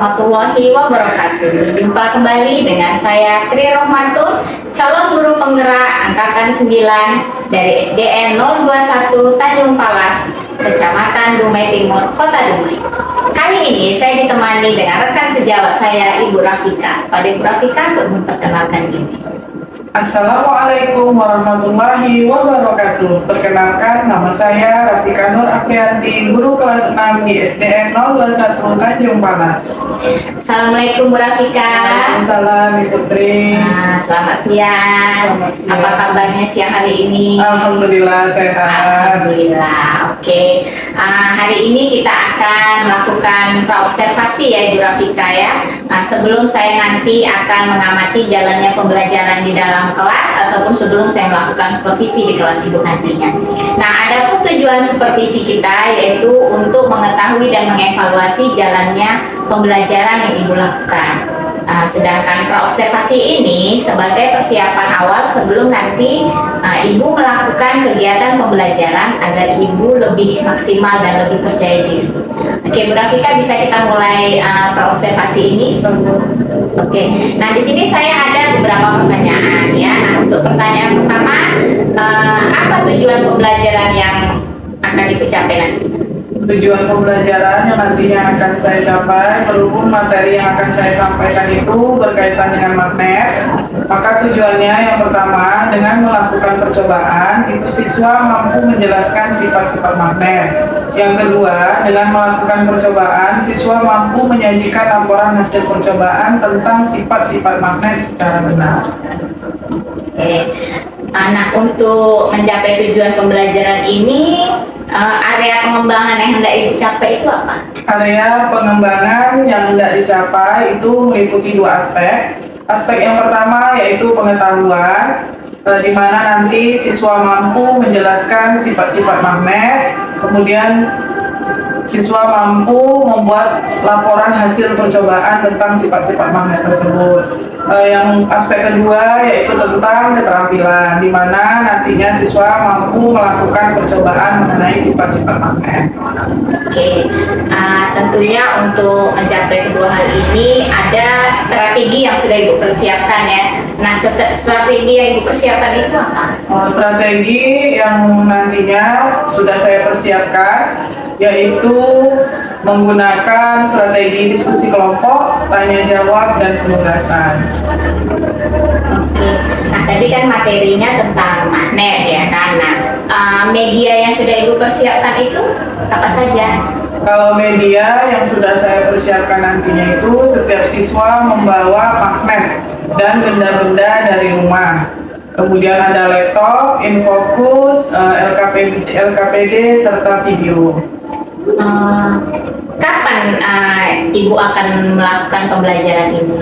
warahmatullahi wabarakatuh. Jumpa kembali dengan saya Tri Rohmatun, calon guru penggerak angkatan 9 dari SDN 021 Tanjung Palas, Kecamatan Dumai Timur, Kota Dumai. Kali ini saya ditemani dengan rekan sejawat saya, Ibu Rafika. Pada Ibu Rafika untuk memperkenalkan diri. Assalamualaikum warahmatullahi wabarakatuh. Perkenalkan, nama saya Rafika Nur Aprianti, guru kelas 6 di SDN 021 Tanjung Palas. Assalamualaikum Bu Rafika. Waalaikumsalam Ibu Tri. Selamat siang. Selamat siang. Apa kabarnya siang hari ini? Alhamdulillah sehat. Alhamdulillah. Oke. Hari ini kita akan melakukan praobservasi ya Ibu Rafika ya. Sebelum saya nanti akan mengamati jalannya pembelajaran di dalam kelas ataupun sebelum saya melakukan supervisi di kelas Ibu nantinya. Nah, ada pun tujuan supervisi kita yaitu untuk mengetahui dan mengevaluasi jalannya pembelajaran yang Ibu lakukan. Sedangkan praobservasi ini sebagai persiapan awal sebelum nanti Ibu melakukan kegiatan pembelajaran agar Ibu lebih maksimal dan lebih percaya diri. Oke, Bu Rafika, bisa kita mulai praobservasi ini? Oke, nah di sini saya ada beberapa pertanyaan ya. Nah, untuk pertanyaan pertama, apa tujuan pembelajaran yang akan Ibu capai nanti? Tujuan pembelajaran yang nantinya akan saya capai berhubung materi yang akan saya sampaikan itu berkaitan dengan magnet, maka tujuannya yang pertama dengan melakukan percobaan itu siswa mampu menjelaskan sifat-sifat magnet. Yang kedua, dengan melakukan percobaan siswa mampu menyajikan laporan hasil percobaan tentang sifat-sifat magnet secara benar. Oke. Nah, untuk mencapai tujuan pembelajaran ini, area pengembangan yang hendak Ibu capai itu apa? Area pengembangan yang hendak dicapai itu meliputi dua aspek. Aspek yang pertama yaitu pengetahuan, di mana nanti siswa mampu menjelaskan sifat-sifat magnet, kemudian siswa mampu membuat laporan hasil percobaan tentang sifat-sifat magnet tersebut. Yang aspek kedua yaitu tentang keterampilan, di mana nantinya siswa mampu melakukan percobaan mengenai sifat-sifat magnet. Oke, tentunya untuk mencapai kedua hal ini ada strategi yang sudah Ibu persiapkan ya. Nah, strategi yang Ibu persiapkan itu apa? Strategi yang nantinya sudah saya persiapkan yaitu menggunakan strategi diskusi kelompok, tanya jawab, dan penugasan. Oke, nah tadi kan materinya tentang magnet ya kan. Nah, media yang sudah Ibu persiapkan itu apa saja? Kalau media yang sudah saya persiapkan nantinya itu setiap siswa membawa magnet dan benda-benda dari rumah. Kemudian ada laptop, infokus, LKPD, serta video. Kapan Ibu akan melakukan pembelajaran ini?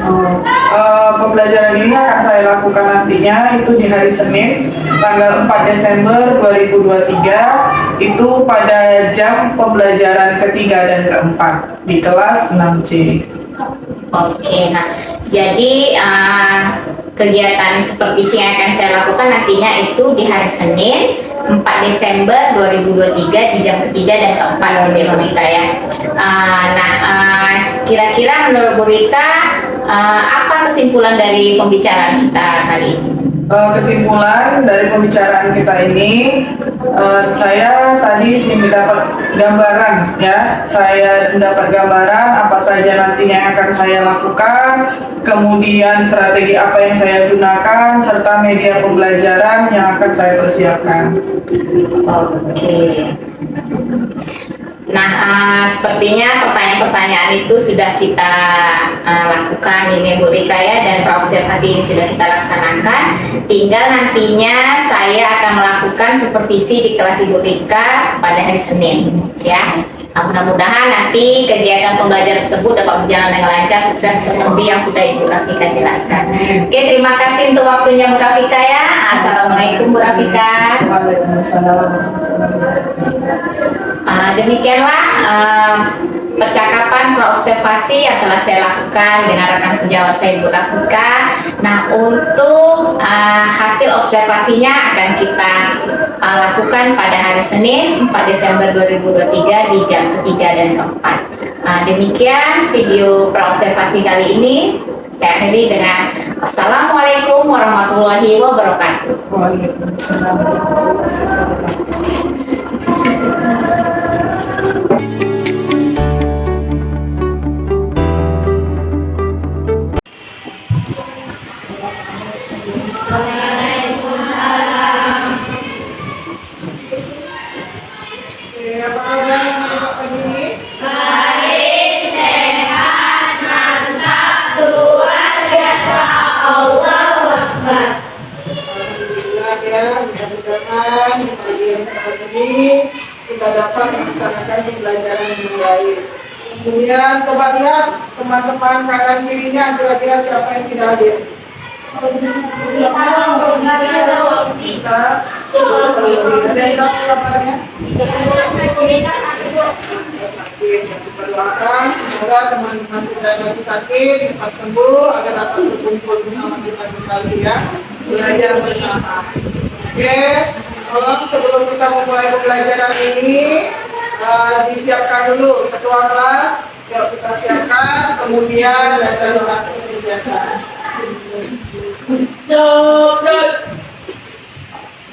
Pembelajaran ini akan saya lakukan nantinya itu di hari Senin, tanggal 4 Desember 2023, itu pada jam pembelajaran ketiga dan keempat di kelas 6C. Oke, nah jadi kegiatan supervisi yang akan saya lakukan nantinya itu di hari Senin 4 Desember 2023 di jam ketiga dan keempat di Bu Rika ya. Kira-kira menurut Bu Rika apa kesimpulan dari pembicaraan kita kali ini? Kesimpulan dari pembicaraan kita ini, saya tadi sih mendapat gambaran ya. Saya mendapat gambaran apa saja nantinya yang akan saya lakukan, kemudian strategi apa yang saya gunakan, serta media pembelajaran yang akan saya persiapkan. Oke. Nah, sepertinya pertanyaan-pertanyaan itu sudah kita lakukan ini Bu Rika ya, dan praobservasi ini sudah kita laksanakan. Tinggal nantinya saya akan melakukan supervisi di kelas Ibu Rika pada hari Senin ya. Mudah-mudahan nanti kegiatan pembelajaran tersebut dapat berjalan dengan lancar, sukses seperti yang sudah Ibu Rafika jelaskan. Oke, terima kasih untuk waktunya Bu Rafika ya. Assalamualaikum Bu Rafika. Waalaikumsalam. Demikianlah percakapan praobservasi yang telah saya lakukan dengan rekan sejawat saya Bu Rafika. Nah, untuk hasil observasinya akan kita lakukan pada hari Senin 4 Desember 2023 di jam ketiga dan keempat. Demikian video praobservasi kali ini. Saya akhiri dengan Assalamualaikum warahmatullahi wabarakatuh. Waalaikumsalam. Apa kabar anak-anak pagi ini? Baik, sehat, mantap, luar biasa, Allahu Akbar. Alhamdulillah ya, mudah-mudahan pagi ini kita dapat melaksanakan pembelajaran dengan baik. Kemudian coba lihat teman-teman kanan kirinya kira-kira siapa yang tidak hadir. Kita, ada yang tahu kabarnya? Berdoakan semoga teman-teman kita yang lagi sakit cepat sembuh agar dapat berkumpul bersama kita kembali ya, belajar bersama. Oke, tolong sebelum kita memulai pembelajaran ini disiapkan dulu ketua kelas. Yuk kita siapkan, kemudian baca doa seperti biasa.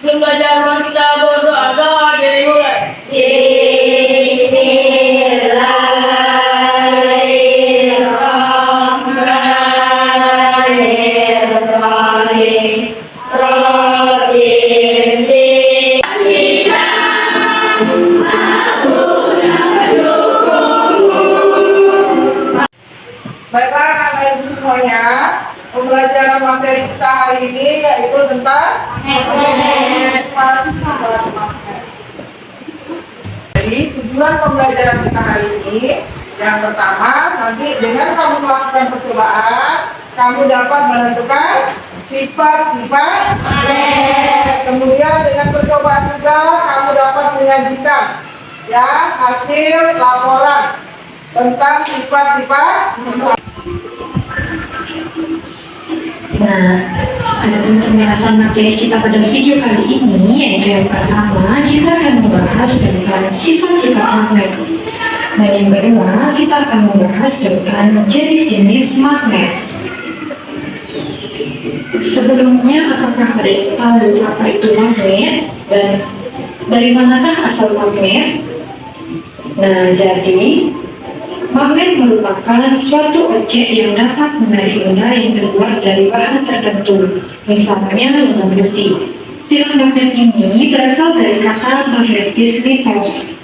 Belum belajar kita berdoa dari mulai. Baiklah anak-anak ibu semuanya, pembelajaran materi kita hari ini yaitu tentang magnet. Jadi tujuan pembelajaran kita hari ini yang pertama, nanti dengan kamu melakukan percobaan, kamu dapat menentukan sifat-sifat magnet. Kemudian dengan percobaan juga kamu dapat menyajikan ya hasil laporan tentang sifat-sifat. Nah, adapun pembahasan materi kita pada video kali ini, yaitu yang pertama, kita akan membahas tentang sifat-sifat magnet. Dan yang kedua, kita akan membahas tentang jenis-jenis magnet. Sebelumnya, apakah ada yang tahu apa itu magnet dan dari manakah asal magnet? Nah, jadi magnet merupakan suatu objek yang dapat menarik benda yang terbuat dari bahan tertentu, misalnya logam besi. Sifat magnet ini berasal dari kata magnetismitos.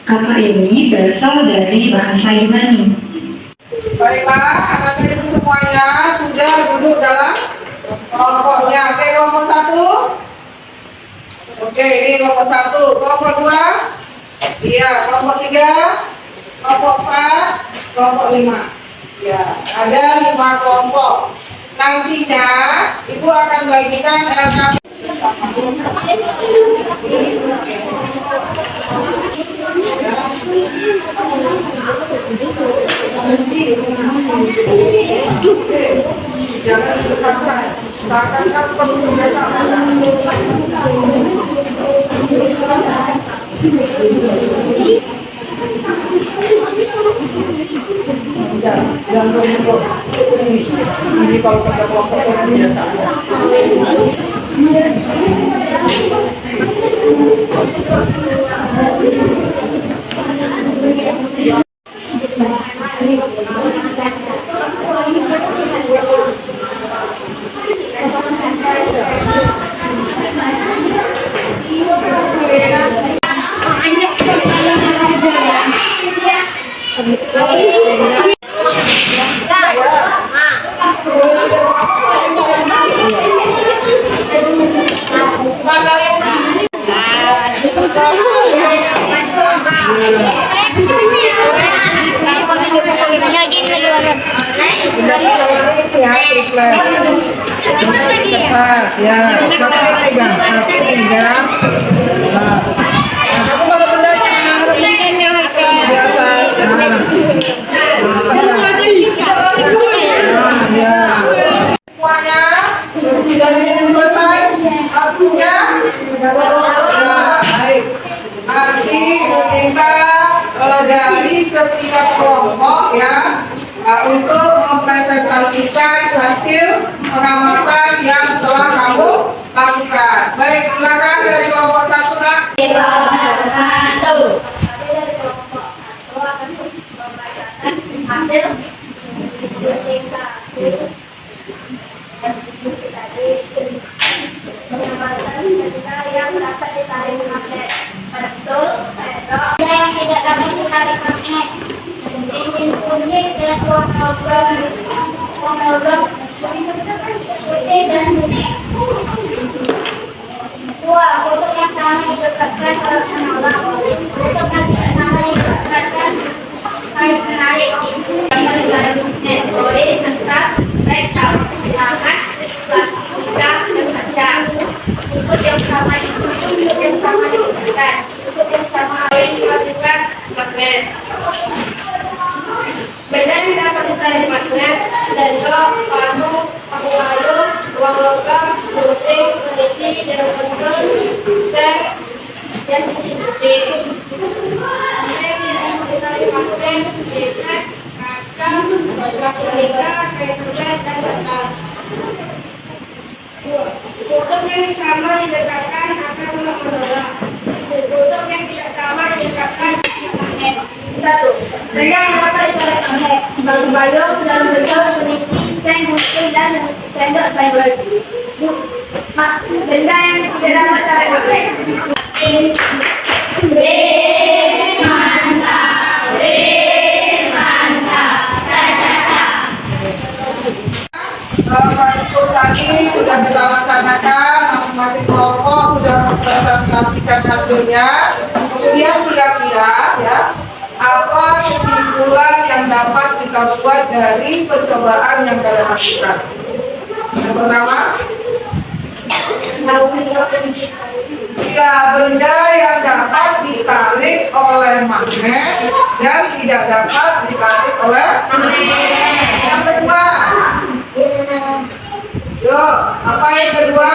Kata ini berasal dari bahasa Yunani. Baiklah, anak-anak ibu semuanya sudah duduk dalam kelompoknya. Oke, kelompok 1. Oke, ini kelompok 1. Kelompok 2. Iya, kelompok 3. Kelompok 4, kelompok 5. Ya, ada 5 kelompok. Nantinya ibu akan bagikan LKP. Jangan bersantai, seakan-akan perlu kebiasaan. Jangan berkumpul ini kalau pada kelompok biasa. Kertas ya, satu pegang, satu pegang. Nah, kamu kalau bendanya biasa. Baik. Nanti kita dari setiap kelompok ya untuk mempresentasikan hasil pengamatan yang telah kamu lakukan. Baik, silakan dari kelompok 1, Kak. Hasil diskusi tadi mengamalkan cerita yang dapat ditarik magnet. Betul, yang tidak dapat ditarik magnet. Ingin kuning dan warna logam putih dan kuning. Dua, untuk yang sama didekatkan oleh penolak. Untuk yang tidak sama didekatkan kain menarik. Yang menarik magnet boleh tetap baik kalau silakan buka dan baca. Untuk yang sama didekatkan. Untuk yang sama didekatkan magnet. Benda yang dapat ditarik magnet dan palu, uang logam, musik, peneliti, dan set dan putih. Benda yang tidak dapat ditarik magnet, jejet, kaca, boneka, kain dan kertas. Kutub yang sama didekatkan akan menolak. Kutub yang tidak sama didekatkan magnet. 1. Benda yang dapat ditarik magnet, balung dalam bentuk peneliti, seng, musik, dan sendok fiber. Benda yang tidak dapat ditarik magnet. Itu tadi sudah kita laksanakan, masing-masing kelompok sudah mempresentasikan hasilnya. Kemudian kira-kira ya, apa kesimpulan yang dapat kita buat dari percobaan yang kalian lakukan? Yang pertama, ya, benda yang dapat ditarik oleh magnet dan tidak dapat ditarik oleh magnet. Yang kedua, yuk, apa yang kedua?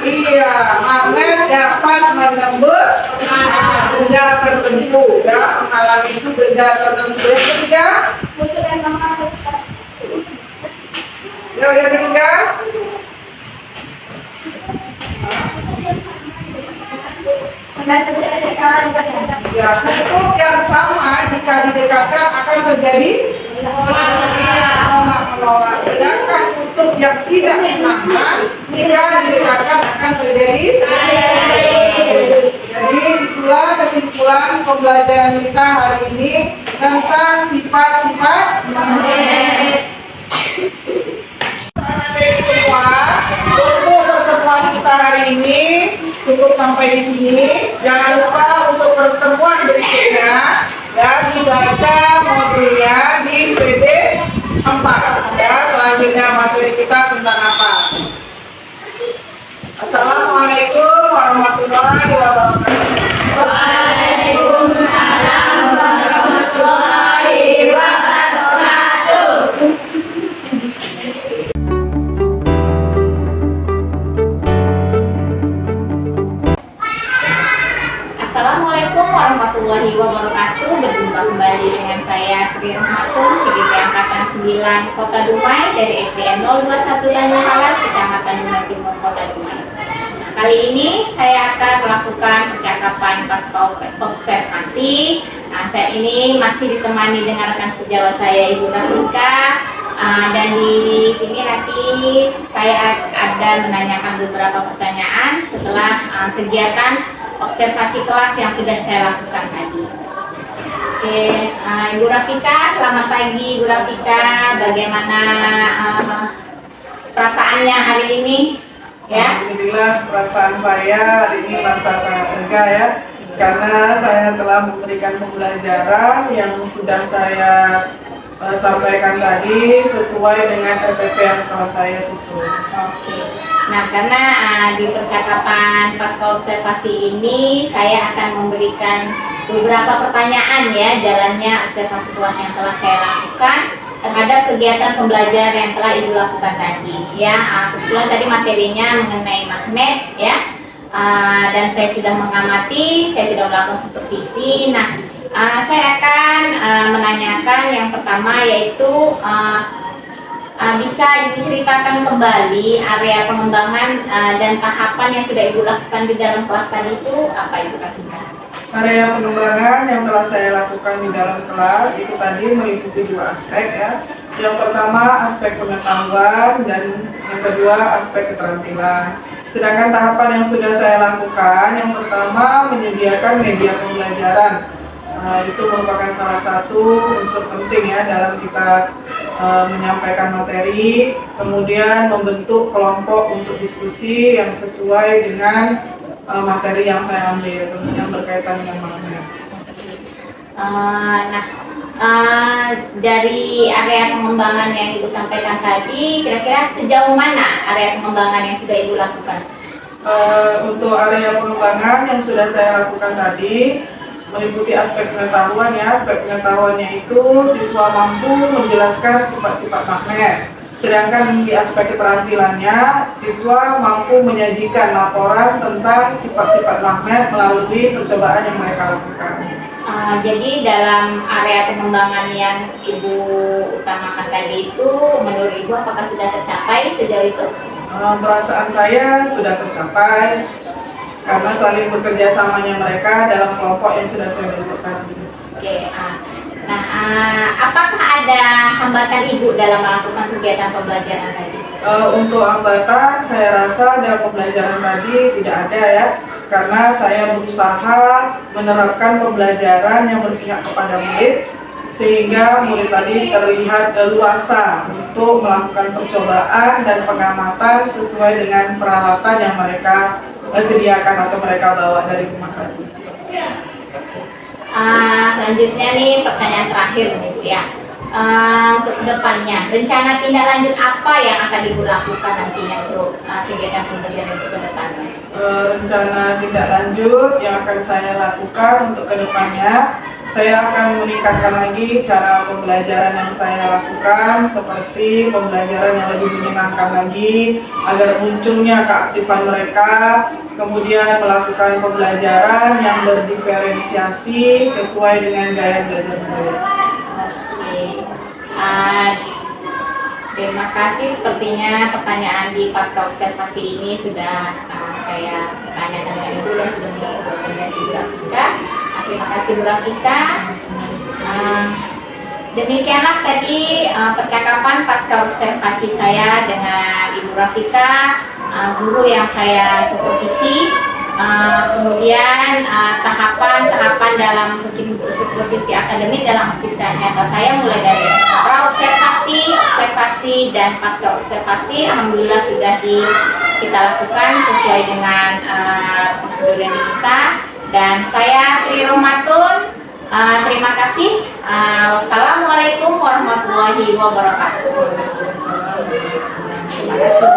Iya, magnet dapat menembus benda tertentu, ya, menghalangi itu benda tertentu. Yang ketiga, yuk, yang ketiga, ya, kutub yang sama jika didekatkan akan terjadi menolak. Sedangkan kutub yang tidak sama jika didekatkan akan terjadi. Jadi itulah kesimpulan pembelajaran kita hari ini tentang sifat-sifat magnet. Semua untuk pertemuan kita hari ini cukup sampai di sini. Jangan lupa untuk pertemuan berikutnya ya dibaca modulnya di PD4 ya. Selanjutnya materi kita tentang apa? Assalamualaikum warahmatullahi wabarakatuh. Waalaikumsalam warahmatullahi wabarakatuh. Assalamualaikum warahmatullahi wabarakatuh. Berjumpa kembali dengan saya Tri Rahmatun, CGP Angkatan 9 Kota Dumai dari SDN 021 Tanjung Palas, Kecamatan Dumai Timur, Kota Dumai. Kali ini saya akan melakukan percakapan pasca observasi. Saya ini masih ditemani dengan rekan sejawat saya Ibu Rafika. Dan di sini nanti saya akan menanyakan beberapa pertanyaan setelah kegiatan observasi kelas yang sudah saya lakukan tadi. Oke, Ibu Rafika, selamat pagi Ibu Rafika. Bagaimana perasaannya hari ini? Ya. Alhamdulillah, perasaan saya hari ini merasa sangat lega ya, karena saya telah memberikan pembelajaran yang sudah saya sampaikan tadi sesuai dengan RPP yang telah saya susun. Oke. Nah, karena di percakapan pasca observasi ini saya akan memberikan beberapa pertanyaan ya jalannya observasi kelas yang telah saya lakukan. terhadap kegiatan pembelajaran yang telah Ibu lakukan tadi. Ya, kebetulan tadi materinya mengenai magnet ya. Dan saya sudah mengamati, saya sudah melakukan supervisi. Nah, saya akan menanyakan yang pertama yaitu bisa Ibu ceritakan kembali area pengembangan dan tahapan yang sudah Ibu lakukan di dalam kelas tadi itu apa Ibu Rafika? Area pengembangan yang telah saya lakukan di dalam kelas itu tadi meliputi dua aspek ya. Yang pertama aspek pengetahuan dan yang kedua aspek keterampilan. Sedangkan tahapan yang sudah saya lakukan, yang pertama menyediakan media pembelajaran. Itu merupakan salah satu unsur penting ya dalam kita menyampaikan materi, kemudian membentuk kelompok untuk diskusi yang sesuai dengan materi yang saya ambil yang berkaitan dengan magnet. Dari area pengembangan yang Ibu sampaikan tadi, kira-kira sejauh mana area pengembangan yang sudah Ibu lakukan? Untuk area pengembangan yang sudah saya lakukan tadi meliputi aspek pengetahuan ya. Aspek pengetahuannya itu siswa mampu menjelaskan sifat-sifat magnet. Sedangkan di aspek keterampilannya, siswa mampu menyajikan laporan tentang sifat-sifat magnet melalui percobaan yang mereka lakukan. Jadi dalam area pengembangan yang Ibu utamakan tadi itu, menurut Ibu apakah sudah tercapai sejauh itu? Perasaan saya sudah tercapai karena saling bekerja samanya mereka dalam kelompok yang sudah saya bentuk tadi. Oke, apakah ada hambatan Ibu dalam melakukan kegiatan pembelajaran tadi? Untuk hambatan, saya rasa dalam pembelajaran tadi tidak ada ya, karena saya berusaha menerapkan pembelajaran yang berpihak kepada murid, sehingga murid tadi terlihat leluasa untuk melakukan percobaan dan pengamatan sesuai dengan peralatan yang mereka sediakan atau mereka bawa dari rumah tadi. Selanjutnya nih pertanyaan terakhir nih Bu ya. Untuk kedepannya, rencana tindak lanjut apa yang akan Ibu lakukan nantinya untuk kegiatan pembelajaran untuk kedepannya? Rencana tindak lanjut yang akan saya lakukan untuk kedepannya, saya akan meningkatkan lagi cara pembelajaran yang saya lakukan, seperti pembelajaran yang lebih menyenangkan lagi agar munculnya keaktifan mereka, kemudian melakukan pembelajaran yang berdiferensiasi sesuai dengan gaya belajar mereka. Terima kasih, sepertinya pertanyaan di pasca observasi ini sudah saya tanyakan dengan Ibu dan sudah menjawab dari Ibu Rafika. Terima kasih Bu Rafika. Demikianlah tadi percakapan pasca observasi saya dengan Ibu Rafika, guru yang saya supervisi. Kemudian tahapan-tahapan dalam coaching untuk supervisi akademik dalam siswa nyata saya mulai dari observasi dan pasca observasi. Alhamdulillah sudah kita lakukan sesuai dengan prosedur yang diminta. Dan saya Tri Rohmatun, terima kasih. Wassalamualaikum warahmatullahi wabarakatuh. Terima kasih.